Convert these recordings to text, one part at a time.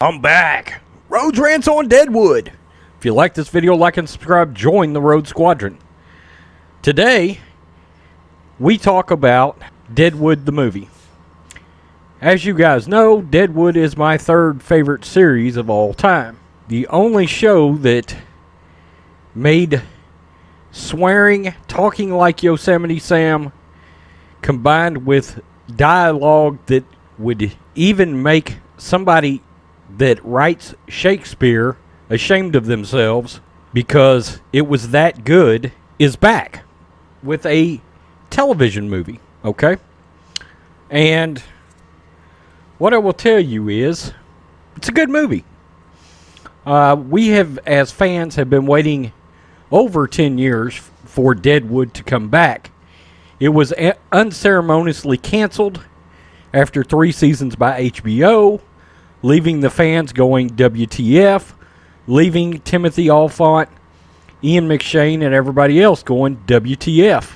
I'm back. Roads Rants on Deadwood. If you like this video, like and subscribe. Join the Road Squadron. Today, we talk about Deadwood the movie. As you guys know, Deadwood is my third favorite series of all time. The only show that made swearing, talking like Yosemite Sam, combined with dialogue that would even make somebody that writes Shakespeare ashamed of themselves because it was that good, is back with a television movie, okay? And what I will tell you is, it's a good movie. We have, as fans, have been waiting over 10 years for Deadwood to come back. It was unceremoniously canceled after 3 seasons by HBO, leaving the fans going WTF, leaving Timothy Olyphant, Ian McShane, and everybody else going WTF.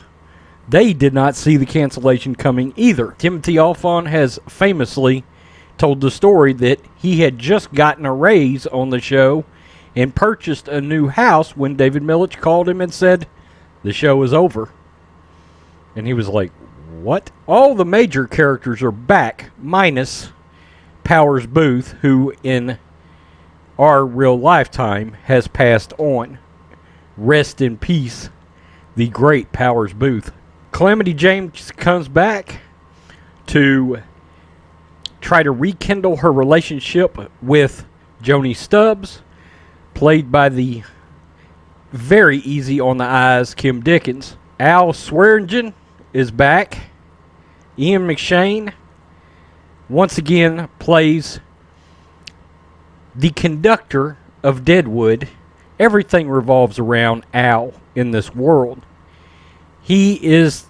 They did not see the cancellation coming either. Timothy Olyphant has famously told the story that he had just gotten a raise on the show and purchased a new house when David Millich called him and said, the show is over. And he was like, what? All the major characters are back, minus Powers Booth, who in our real lifetime has passed on. Rest in peace, the great Powers Booth. Calamity James comes back to try to rekindle her relationship with Joni Stubbs, played by the very easy on the eyes Kim Dickens. Al Swearingen is back. Ian McShane once again plays the conductor of Deadwood. Everything revolves around Al in this world. He is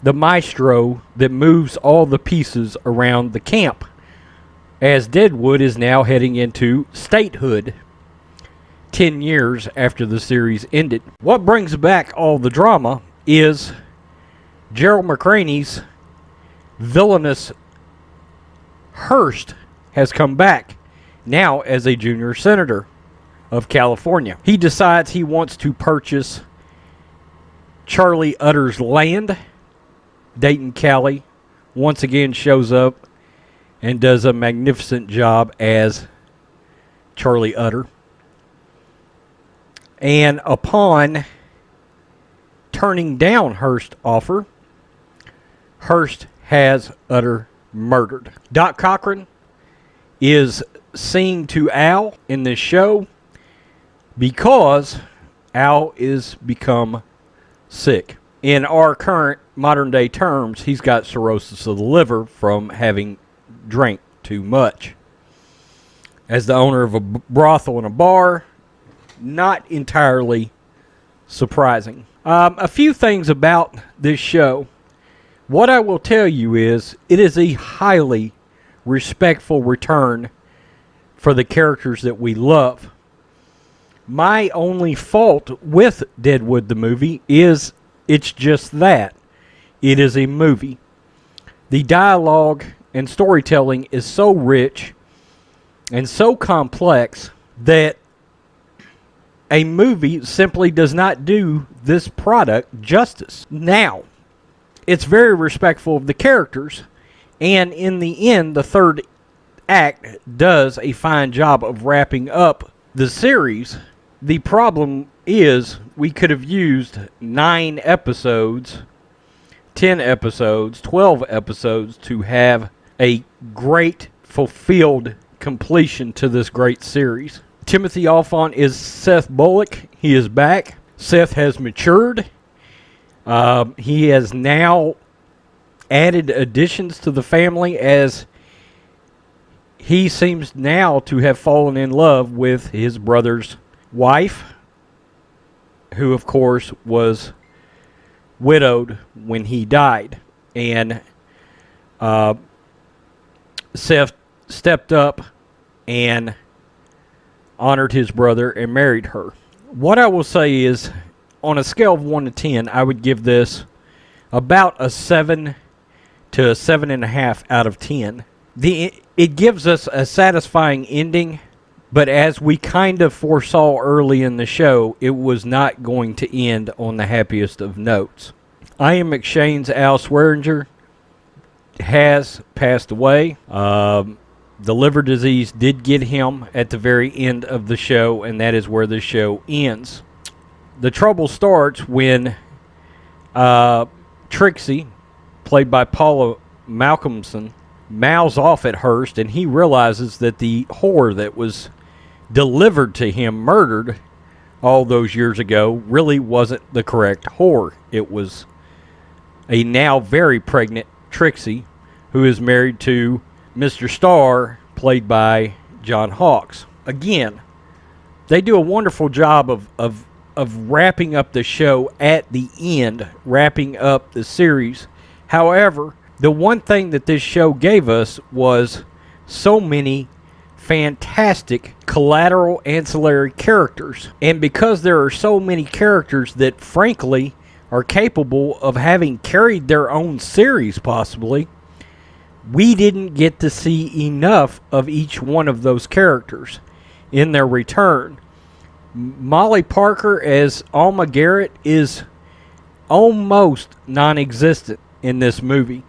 the maestro that moves all the pieces around the camp, as Deadwood is now heading into statehood 10 years after the series ended. What brings back all the drama is Gerald McCraney's villainous Hearst has come back, now as a junior senator of California. He decides he wants to purchase Charlie Utter's land. Dayton Cali once again shows up and does a magnificent job as Charlie Utter. And upon turning down Hearst's offer, Hearst has Utter murdered. Doc Cochran is seen to Al in this show because Al is become sick. In our current modern day terms, he's got cirrhosis of the liver from having drank too much. As the owner of a brothel and a bar, not entirely surprising. A few things about this show. What I will tell you is, it is a highly respectful return for the characters that we love. My only fault with Deadwood the movie is it's just that. It is a movie. The dialogue and storytelling is so rich and so complex that a movie simply does not do this product justice. Now, it's very respectful of the characters, and in the end, the third act does a fine job of wrapping up the series. The problem is, we could have used 9 episodes, 10 episodes, 12 episodes to have a great, fulfilled completion to this great series. Timothy Olyphant is Seth Bullock. He is back. Seth has matured. He has now added additions to the family, as he seems now to have fallen in love with his brother's wife, who of course was widowed when he died. And Seth stepped up and honored his brother, and married her. What I will say is, on a scale of 1 to 10, I would give this about a 7 to a 7.5 out of 10. It gives us a satisfying ending, but as we kind of foresaw early in the show, it was not going to end on the happiest of notes. Ian McShane's Al Swearinger has passed away. The liver disease did get him at the very end of the show, and that is where the show ends. The trouble starts when Trixie, played by Paula Malcolmson, mouths off at Hearst, and he realizes that the whore that was delivered to him, murdered all those years ago, really wasn't the correct whore. It was a now very pregnant Trixie, who is married to Mr. Starr, played by John Hawkes. Again, they do a wonderful job of wrapping up the show at the end, wrapping up the series. However, the one thing that this show gave us was so many fantastic collateral ancillary characters. And because there are so many characters that frankly are capable of having carried their own series possibly, we didn't get to see enough of each one of those characters in their return. Molly Parker as Alma Garrett is almost non-existent in this movie.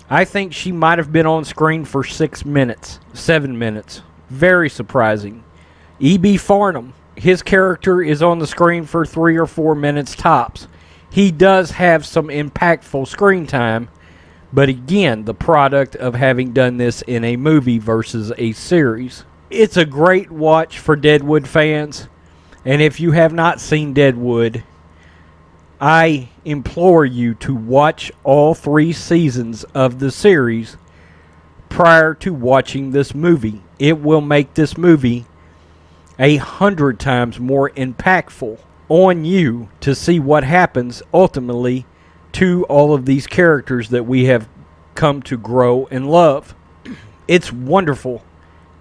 I think she might have been on screen for 6 minutes, 7 minutes. Very surprising. E.B. Farnham, his character is on the screen for 3 or 4 minutes tops. He does have some impactful screen time, but again, the product of having done this in a movie versus a series. It's a great watch for Deadwood fans, and if you have not seen Deadwood, I implore you to watch all 3 seasons of the series prior to watching this movie. It will make this movie 100 times more impactful on you to see what happens ultimately to all of these characters that we have come to grow and love. It's wonderful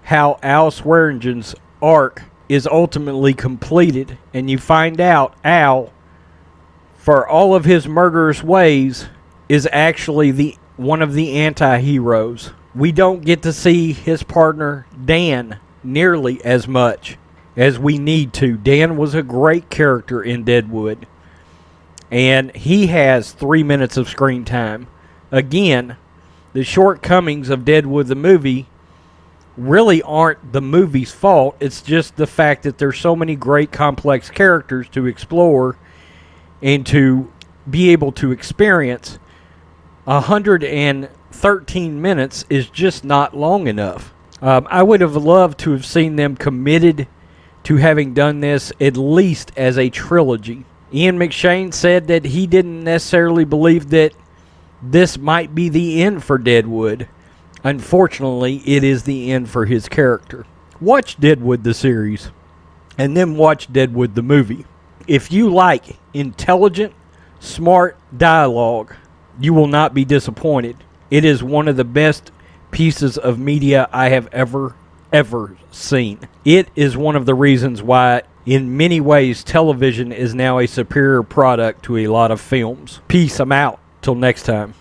how Al Swearingen's arc is ultimately completed, and you find out Al, for all of his murderous ways, is actually one of the anti-heroes. We don't get to see his partner Dan nearly as much as we need to. Dan was a great character in Deadwood, and he has 3 minutes of screen time. Again, the shortcomings of Deadwood the movie really aren't the movie's fault. It's just the fact that there's so many great complex characters to explore and to be able to experience. 113 minutes is just not long enough. I would have loved to have seen them committed to having done this at least as a trilogy. Ian McShane said that he didn't necessarily believe that this might be the end for Deadwood. Unfortunately, it is the end for his character. Watch Deadwood the series, and then watch Deadwood the movie. If you like intelligent, smart dialogue, you will not be disappointed. It is one of the best pieces of media I have ever seen. It is one of the reasons why, in many ways, television is now a superior product to a lot of films. Peace, I'm out. Till next time.